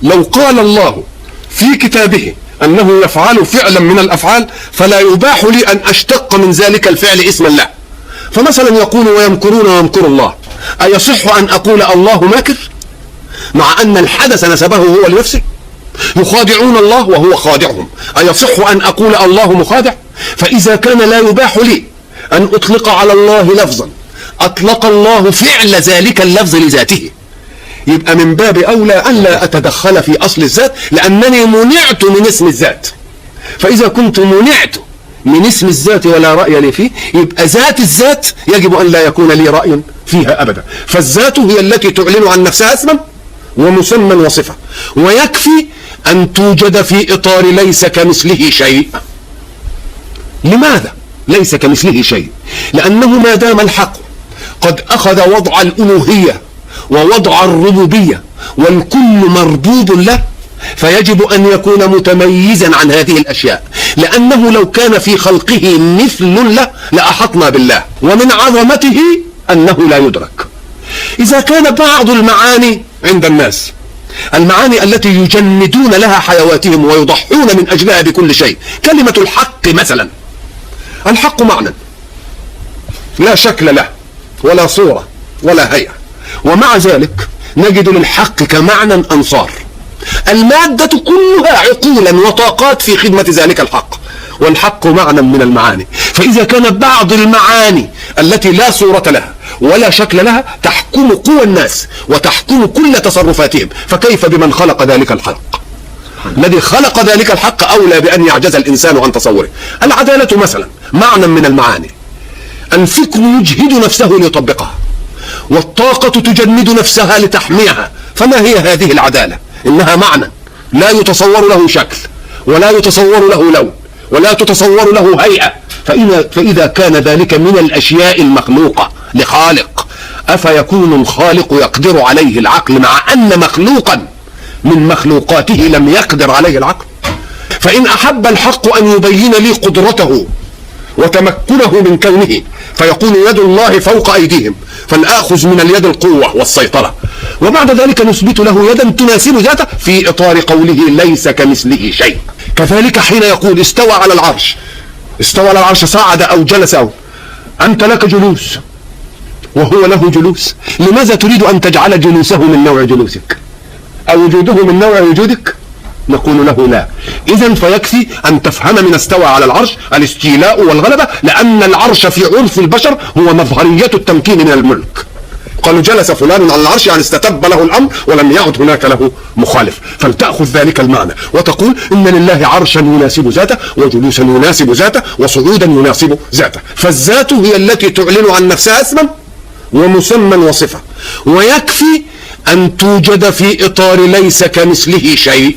لو قال الله في كتابه أنه يفعل فعلا من الأفعال فلا يباح لي أن أشتق من ذلك الفعل اسما له. فمثلا يقول ويمكرون ويمكر الله، أيصح أن أقول الله ماكر مع أن الحدث نسبه هو لنفسه؟ يخادعون الله وهو خادعهم، أيصح أن أقول الله مخادع؟ فإذا كان لا يباح لي أن أطلق على الله لفظا أطلق الله فعل ذلك اللفظ لذاته، يبقى من باب أولى أن لا أتدخل في أصل الذات، لأنني منعت من اسم الذات. فإذا كنت منعت من اسم الذات ولا رأي لي فيه، يبقى ذات الذات يجب أن لا يكون لي رأي فيها أبدا. فالذات هي التي تعلن عن نفسها اسما ومسمى وصفة، ويكفي أن توجد في إطار ليس كمثله شيء. لماذا ليس كمثله شيء؟ لأنه ما دام الحق قد أخذ وضع الألوهية ووضع الربوبية والكل مربوب له، فيجب أن يكون متميزا عن هذه الأشياء، لأنه لو كان في خلقه مثل له لأحطنا بالله، ومن عظمته أنه لا يدرك. إذا كان بعض المعاني عند الناس، المعاني التي يجندون لها حيواتهم ويضحون من أجلها بكل شيء، كلمة الحق مثلا، الحق معنى لا شكل له ولا صورة ولا هيئة، ومع ذلك نجد للحق كمعنى أنصار. المادة كلها عقولا وطاقات في خدمة ذلك الحق، والحق معنى من المعاني. فإذا كان بعض المعاني التي لا صورة لها ولا شكل لها تحكم قوى الناس وتحكم كل تصرفاتهم، فكيف بمن خلق ذلك الحق؟ الذي خلق ذلك الحق أولى بأن يعجز الإنسان عن تصوره. العدالة مثلا معنى من المعاني، الفكر يجهد نفسه ليطبقها، والطاقة تجند نفسها لتحميها. فما هي هذه العدالة؟ إنها معنى لا يتصور له شكل ولا يتصور له لون ولا تتصور له هيئة. فإذا كان ذلك من الأشياء المخلوقة لخالق، أفيكون الخالق يقدر عليه العقل مع أن مخلوقا من مخلوقاته لم يقدر عليه العقل؟ فإن أحب الحق أن يبين لي قدرته وتمكنه من كونه فيقول يد الله فوق أيديهم، فلآخذ من اليد القوة والسيطرة، وبعد ذلك نثبت له يدا تناسب ذاته في إطار قوله ليس كمثله شيء. كذلك حين يقول استوى على العرش، استوى على العرش صعد أو جلس أو، أنت لك جلوس وهو له جلوس، لماذا تريد أن تجعل جلوسه من نوع جلوسك أو وجوده من نوع وجودك؟ نقول له لا. إذن فيكفي أن تفهم من استوى على العرش الاستيلاء والغلبة، لأن العرش في عرف البشر هو مظهرية التمكين من الملك. قالوا جلس فلان على العرش يعني استتب له الأمر ولم يعد هناك له مخالف، فلتأخذ ذلك المعنى وتقول إن لله عرشا يناسب ذاته وجلوسا يناسب ذاته وصعودا يناسب ذاته. فالذات هي التي تعلن عن نفسها اسما ومسمى وصفة، ويكفي أن توجد في إطار ليس كمثله شيء.